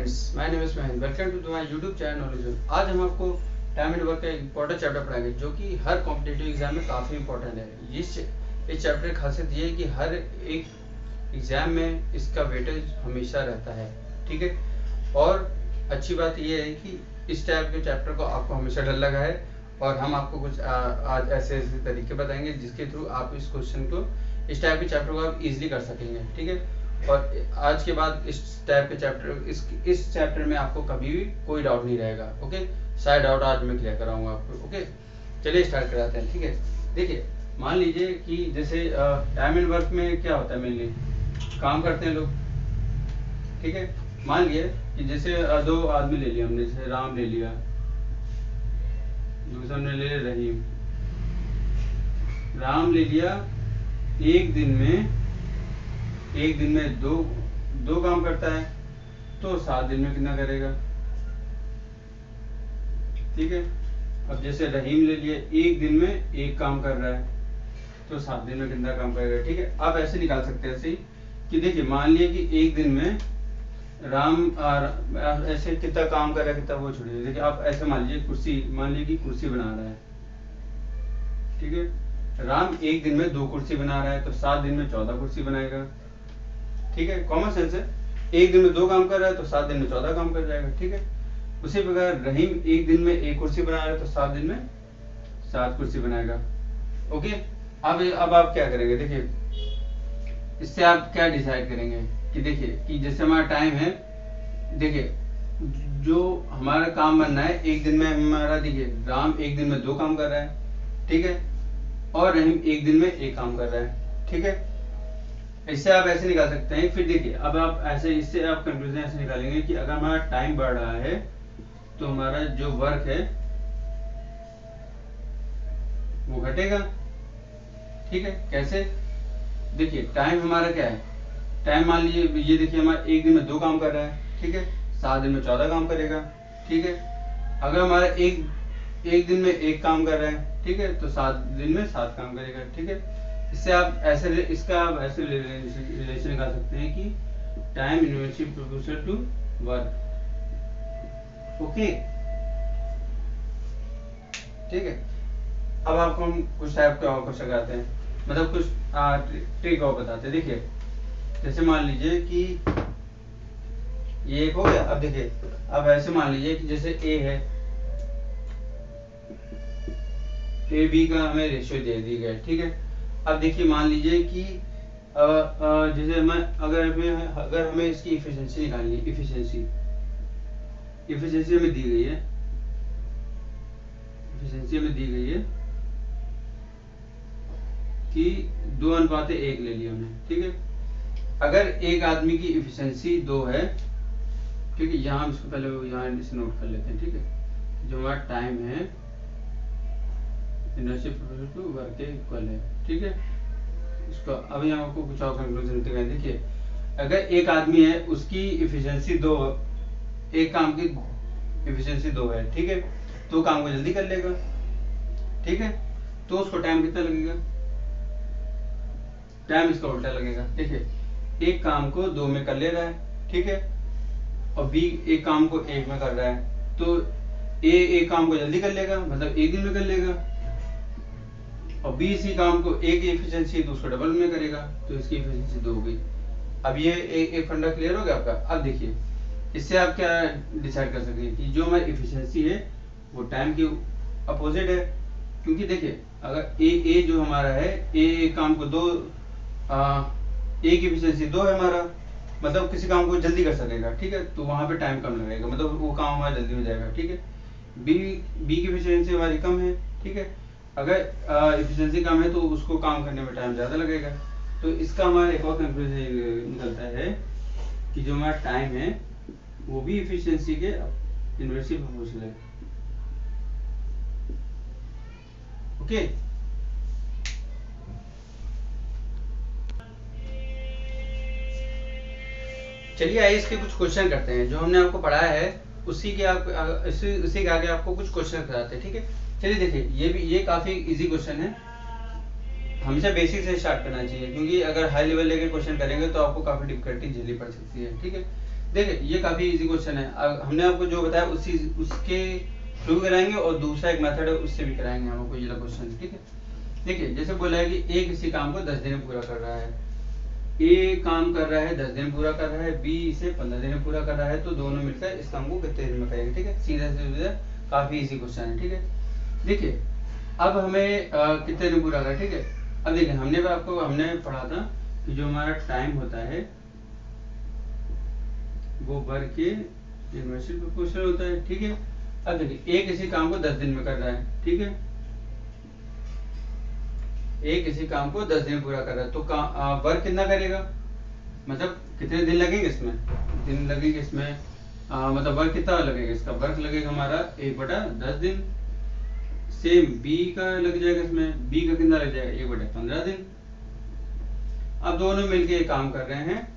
Friends, my name is Mahendra. Welcome to my YouTube channel knowledge. आज हम आपको time and work का important chapter पढ़ाएंगे जो कि हर कॉम्पिटिटिव एग्जाम में काफ़ी इंपॉर्टेंट है। इस चैप्टर की खासियत ये है कि हर एक एग्जाम में इसका वेटेज हमेशा रहता है, ठीक है। और अच्छी बात ये है कि इस टाइप के चैप्टर को आपको हमेशा डर लगा है और हम आपको कुछ आज ऐसे ऐसे तरीके बताएंगे जिसके थ्रू आप इस क्वेश्चन को, इस टाइप के चैप्टर को आप इजीली कर सकेंगे, ठीक है। और आज के बाद इस टाइप के चैप्टर इस चैप्टर में आपको कभी भी कोई डाउट नहीं रहेगा, ओके। सारे डाउट आज मैं क्लियर कराऊंगा आपको, ओके। चलिए स्टार्ट कराते हैं, ठीक है। देखिए, मान लीजिए कि जैसे टाइम एंड वर्क में क्या होता है, मेनली काम करते हैं लोग, ठीक है। मान लिए कि जैसे दो आदमी ले लिया हमने, जैसे राम ले लिया, दूसरा ने ले लिया रहीम। राम ले लिया, एक दिन में दो काम करता है, तो 7 दिन में कितना करेगा, ठीक है। अब जैसे रहीम ले लिए, एक दिन में एक काम कर रहा है, तो 7 दिन में कितना काम करेगा, ठीक है। आप ऐसे निकाल सकते हैं ऐसे ही कि देखिए, मान लिए कि एक दिन में राम ऐसे कितना काम कर रहा है, कितना वो छोड़िए। देखिए, आप ऐसे मान लीजिए मान लीजिए कि कुर्सी बना रहा है, ठीक है। राम एक दिन में 2 कुर्सी बना रहा है, तो 7 दिन में 14 कुर्सी बनाएगा, ठीक है। कॉमन सेंस है। एक दिन में 2 काम कर रहा है तो 7 दिन में 14 काम कर जाएगा, ठीक है। उसी प्रकार रहीम एक दिन में 1 कुर्सी बना रहा है तो 7 दिन में 7 कुर्सी बनाएगा, ओके। अब आप क्या करेंगे, देखिए इससे आप क्या डिसाइड करेंगे कि देखिए कि जैसे हमारा टाइम है, देखिए जो हमारा काम बनना है एक दिन में हमारा, देखिए राम एक दिन में 2 काम कर रहा है, ठीक है, और रहीम एक दिन में 1 काम कर रहा है, ठीक है। इससे आप ऐसे निकाल सकते हैं। फिर देखिए, अब आप ऐसे इससे आप कंक्लूजन ऐसे निकालेंगे कि अगर हमारा टाइम बढ़ रहा है तो हमारा जो वर्क है वो घटेगा, ठीक है। कैसे, देखिए टाइम हमारा क्या है, टाइम मान लीजिए ये देखिए हमारा एक दिन में 2 काम कर रहा है, ठीक है, 7 दिन में 14 काम करेगा, ठीक है। अगर हमारा एक दिन में 1 काम कर रहा है, ठीक है, तो 7 दिन में 7 काम करेगा, ठीक है। इससे आप ऐसे रिलेशन निकाल सकते हैं कि time inversely proportional to work, okay, ठीक है। अब आपको हम कुछ टाइप के और क्वेश्चन कराते हैं, मतलब कुछ ट्रिक और बताते हैं। देखिए, जैसे मान लीजिए कि ये एक हो गया। अब देखिए, अब ऐसे मान लीजिए कि जैसे ए है, ए बी का हमें रेशियो दे दी गया, ठीक है। अब देखिए, मान लीजिए कि जैसे अगर हमें इसकी इफिशिएंसी निकालनी है, इफिशिएंसी हमें दी गई है, कि 2:1 ले लिया हमने, ठीक है। अगर एक आदमी की इफिशिएंसी 2 है, ठीक है, यहाँ हम इसको पहले यहाँ इसे नोट कर लेते हैं, ठीक है। जो हमारा टाइम है इनर्शिया प्रोपोर्शनल टू वर्क के इक्वल है, ठीक है। इसको अभी हम आपको कुछ और कंक्लूजन देते हैं। देखिए, अगर एक आदमी है, उसकी इफिशिएंसी 2, एक काम की इफिशिएंसी 2 है, ठीक है, तो काम को जल्दी कर लेगा, ठीक है, तो उसको टाइम कितना लगेगा, टाइम इसका उल्टा लगेगा। देखिए, एक काम को 2 में कर ले रहा है, ठीक है, और बी एक काम को 1 में कर रहा है, तो ए एक काम को जल्दी कर लेगा, मतलब 1 दिन में कर लेगा, और बी इसी काम को एक एफिशिएंसी है तो उसको डबल में करेगा, तो इसकी एफिशिएंसी 2 हो गई। अब ये एक फंडा क्लियर हो गया आपका। अब देखिए, इससे आप क्या डिसाइड कर सकते हैं कि जो हमारी एफिशिएंसी है वो टाइम के अपोजिट है, क्योंकि देखिए अगर ए जो हमारा है, ए काम को 2 ए की एफिशिएंसी 2 है हमारा, मतलब किसी काम को जल्दी कर सकेगा, ठीक है, तो वहां पे टाइम कम लगेगा, मतलब वो काम हमारा जल्दी हो जाएगा, ठीक है। बी की एफिशिएंसी हमारी कम है, ठीक है, अगर एफिशिएंसी कम है तो उसको काम करने में टाइम ज़्यादा लगेगा। तो इसका हमारा एक और कंक्लूजन निकलता है कि जो हमारा टाइम है वो भी एफिशिएंसी के इनवर्सली प्रोपोर्शनल है, ओके। चलिए आइए इसके कुछ क्वेश्चन करते हैं। जो हमने आपको पढ़ाया है उसी के आगे आपको कुछ क्वेश्चन कराते हैं, ठीक है। चलिए देखिए, ये काफी इजी क्वेश्चन है, हमेशा बेसिक से स्टार्ट करना चाहिए, क्योंकि अगर हाई लेवल लेके क्वेश्चन करेंगे तो आपको काफी डिफिकल्टी झेलनी पड़ सकती है, ठीक है। देखिए ये काफी इजी क्वेश्चन है। अब हमने आपको जो बताया उसी उसके थ्रू कराएंगे और दूसरा एक मेथड है उससे भी कराएंगे हम आपको ये क्वेश्चन, ठीक है। देखिए जैसे बोला है कि ए किसी काम को 10 दिन में पूरा कर रहा है, ए काम कर रहा है 10 दिन पूरा कर रहा है, बी इसे 15 दिन में पूरा कर रहा है, तो दोनों मिलकर इस काम को कितने दिन में करेंगे, ठीक है। सीधा सीधा काफी इजी क्वेश्चन है, ठीक है। देखिए अब हमें कितने दिन पूरा करना है, ठीक है। अब देखिए हमने पढ़ा था कि जो हमारा टाइम होता है वो वर्क के इनवर्सली प्रोपोर्शनल होता है, ठीक है। अब देखिए ए किसी काम को 10 दिन में कर रहा है, ठीक है। ए किसी काम को 10 दिन में पूरा कर रहा है, तो वर्क कितना करेगा, मतलब कितने दिन लगेंगे इसमें, दिन लगेंगे इसमें, मतलब वर्क कितना लगेगा, इसका वर्क लगेगा हमारा 1/10 दिन। सेम बी का लग जाएगा इसमें, बी का कितना लग जाएगा 1/15 दिन। अब दोनों मिलके ये काम कर रहे हैं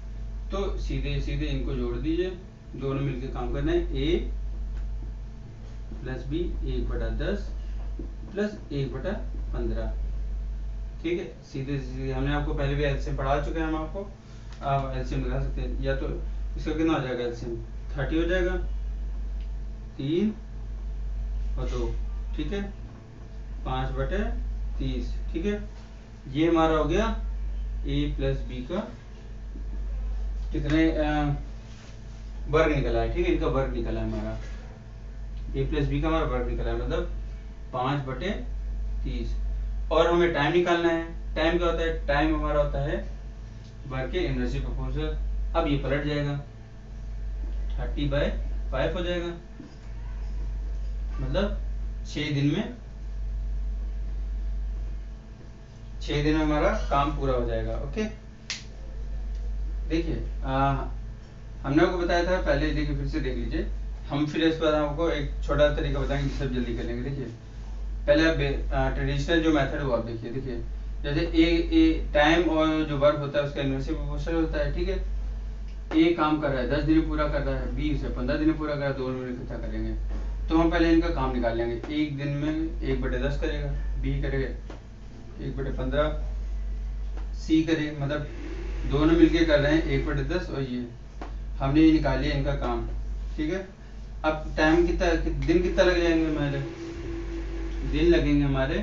तो सीधे सीधे इनको जोड़ दीजिए, दोनों मिलके काम करना है, ए प्लस बी 1/10 प्लस 1/15, ठीक है। सीधे सीधे हमने आपको पहले भी एलसीएम पढ़ा चुके हैं हम आपको, आप एलसीएम लगा सकते हैं, या तो इसका कितना हो जाएगा एलसीएम 30 हो जाएगा, 3 और 2, ठीक है, 5/30, ठीक है। ये हमारा हो गया ए प्लस बी का कितने वर्ग निकला है, ठीक है, इनका वर्ग निकला है हमारा, ए प्लस बी का हमारा वर्ग निकला है, मतलब 5/30। और हमें टाइम निकालना है, टाइम क्या होता है, टाइम हमारा होता है वर्ग के इनवर्सली प्रोपोर्शनल। अब ये पलट जाएगा 30/5 हो जाएगा, मतलब 6 दिन में हमारा काम पूरा हो जाएगा, ओके। देखिए हमने आपको बताया था पहले, देखिए फिर से देख लीजिए, हम फिर इस पर आपको एक छोटा तरीका बताएंगे जिससे जल्दी कर लेंगे। देखिए पहले आप ट्रेडिशनल जो मेथड है वो आप देखिए जैसे ए टाइम और जो वर्क होता है उसका इनवर्सली प्रोपोर्शनल होता है, ठीक है। ए काम कर रहा है 10 दिन में पूरा कर रहा है, बी उसे 15 दिन में पूरा कर रहा है, दोनों मिलकर कितना करेंगे, तो हम पहले इनका काम निकाल लेंगे। एक दिन में 1/10 करेगा, बी करेगा 1/15, सी करे, मतलब दोनों मिलके कर रहे हैं 1/10, और ये हमने ये निकाल लिया इनका काम, ठीक है। अब टाइम कितना, दिन कितना लग जाएंगे हमारे, दिन लगेंगे हमारे,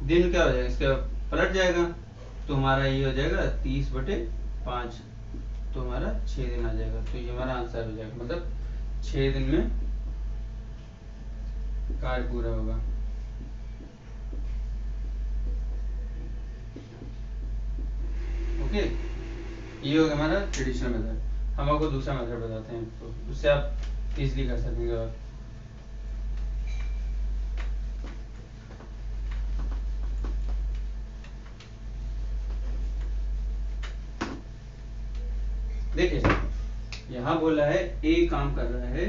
दिन क्या हो जाएगा इसका पलट जाएगा, तो हमारा ये हो जाएगा 30/5, तो हमारा 6 दिन आ जाएगा, तो ये हमारा आंसर हो जाएगा, मतलब 6 दिन में कार्य पूरा होगा। ओके, ये होगा हमारा ट्रेडिशनल मेथड। हम आपको दूसरा मेथड बताते हैं, तो उससे आप इजीली कर सकेंगे। और देखिए यहाँ बोला है ए काम कर रहा है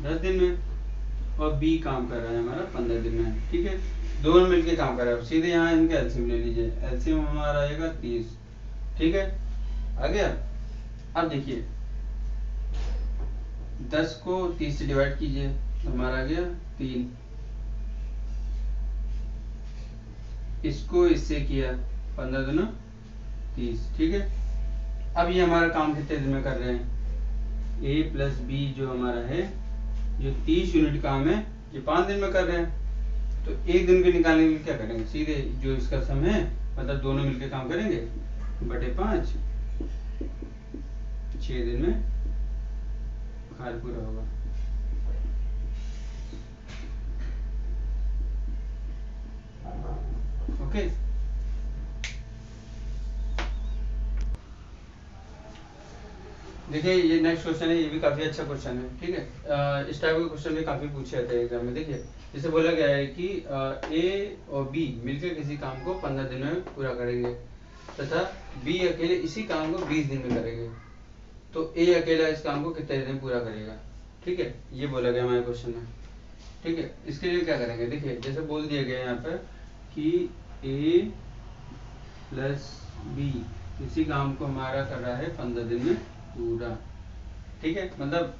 10 दिन में और बी काम कर रहा है हमारा 15 दिन में, ठीक है। दोनों मिलके काम कर रहा है, सीधे यहाँ इनका एलसीएम ले लीजिए, एलसीएम हमारा आएगा 30, ठीक है, आ गया। अब देखिए 10 को 30 से डिवाइड कीजिए तो हमारा आ गया 3, इसको इससे किया 15 दूना 30, ठीक है। अब ये हमारा काम कितने दिन में कर रहे हैं, ए प्लस बी जो हमारा है जो 30 यूनिट काम है ये 5 दिन में कर रहे हैं, तो एक दिन के निकालने के लिए क्या करेंगे, सीधे जो इसका सम है मतलब दोनों मिलकर काम करेंगे /5, 6 दिन में कार्य पूरा होगा। ओके, देखिए ये नेक्स्ट क्वेश्चन है, ये भी काफी अच्छा क्वेश्चन है, ठीक है। इस टाइप के क्वेश्चन भी काफी पूछे जाते हैं एग्जाम में। देखिए जैसे बोला गया है कि ए और बी मिलकर किसी काम को 15 दिन में पूरा करेंगे तथा बी अकेले इसी काम को 20 दिन में करेंगे, तो ए अकेला इस काम को कितने दिन में पूरा करेगा, ठीक है, ये बोला गया हमारे क्वेश्चन में, ठीक है। इसके लिए क्या करेंगे, देखिए जैसे बोल दिया गया यहाँ पर कि ए प्लस बी इसी काम को हमारा कर रहा है 15 दिन में पूरा, ठीक है, मतलब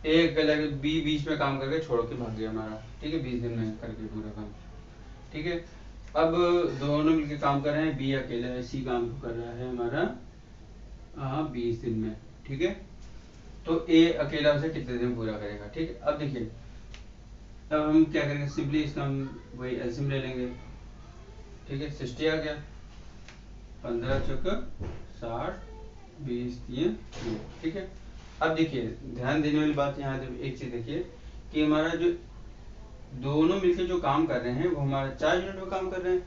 एक अलग बी बीच में काम करके छोड़ के भाग गया हमारा, ठीक है, 20 दिन में करके पूरा काम, ठीक है। अब दोनों मिलके काम कर रहे हैं, बी अकेला इसी काम को कर रहा है हमारा 20 दिन में, ठीक है। तो ए अकेला उसे कितने दिन में पूरा करेगा, ठीक है। अब देखिए, अब हम क्या करेंगे, सिंपली इसका हम वही एलसीएम ले लेंगे, ठीक है। 60 आ गया, 15 चौक 60, 20 3 9, ठीक है। अब देखिए ध्यान देने वाली बात यहाँ एक चीज देखिए कि हमारा जो दोनों मिलकर जो काम कर रहे हैं वो हमारा 4 यूनिट में काम कर रहे हैं,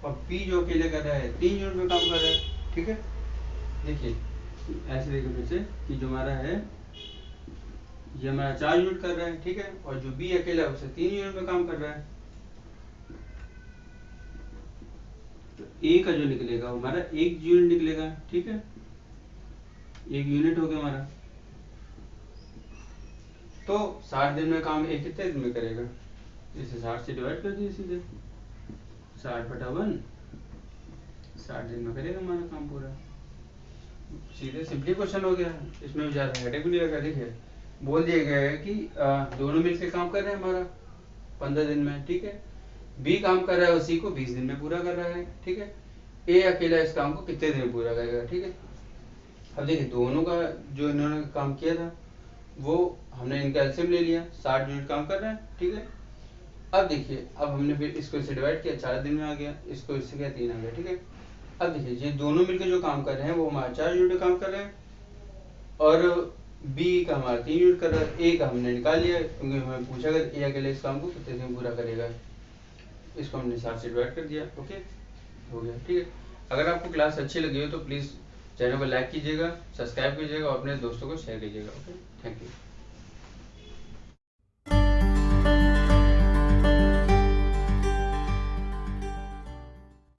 और पी जो अकेले कर रहा है 3 यूनिट में काम कर रहा है, ठीक है। देखिए ऐसे देखिए फिर से कि जो हमारा है ये हमारा 4 यूनिट कर रहा है, ठीक है, और जो बी अकेला है उसे 3 यूनिट में काम कर रहा है। तो ए का जो निकलेगा हमारा 1 यूनिट निकलेगा, ठीक है, 1 यूनिट हो गया हमारा। तो 60 दिन में काम ए कितने दिन में करेगा, इसे 60 से डिवाइड कर दिए सीधे, 60/1 60 दिन में करेगा हमारा काम पूरा। सीधे सिंपली क्वेश्चन हो गया, इसमें ज्यादा हेडेक भी नहीं लगा। देखिए बोल दिया गया है कि दोनों मिलकर काम कर रहे हैं हमारा 15 दिन में, ठीक है। बी काम कर रहा है उसी को 20 दिन में पूरा कर रहा है, ठीक है। ए अकेला इस काम को कितने दिन में पूरा करेगा, ठीक है। अब देखिए दोनों का जो इन्होंने काम किया था वो हमने इनका एलसीएम ले लिया, 60 यूनिट काम कर रहा है, ठीक है। अब देखिए अब हमने फिर इसको इससे डिवाइड किया, 4 दिन में आ गया, इसको इससे क्या 3 आ गया, ठीक है। अब देखिए ये दोनों मिलकर जो काम कर रहे हैं वो हमारा 4 यूनिट काम कर रहे हैं, और बी का हमारा 3 यूनिट कर रहा है। ए का हमने निकाल लिया क्योंकि हमें पूछा गया ए अकेले इस काम को कितने दिन पूरा करेगा, इसको हमने 60 से डिवाइड कर दिया, ओके हो गया, ठीक है। अगर आपको क्लास अच्छी लगी हो तो प्लीज़ चैनल को लाइक कीजिएगा, सब्सक्राइब कीजिएगा और अपने दोस्तों को शेयर कीजिएगा, ओके, थैंक यू।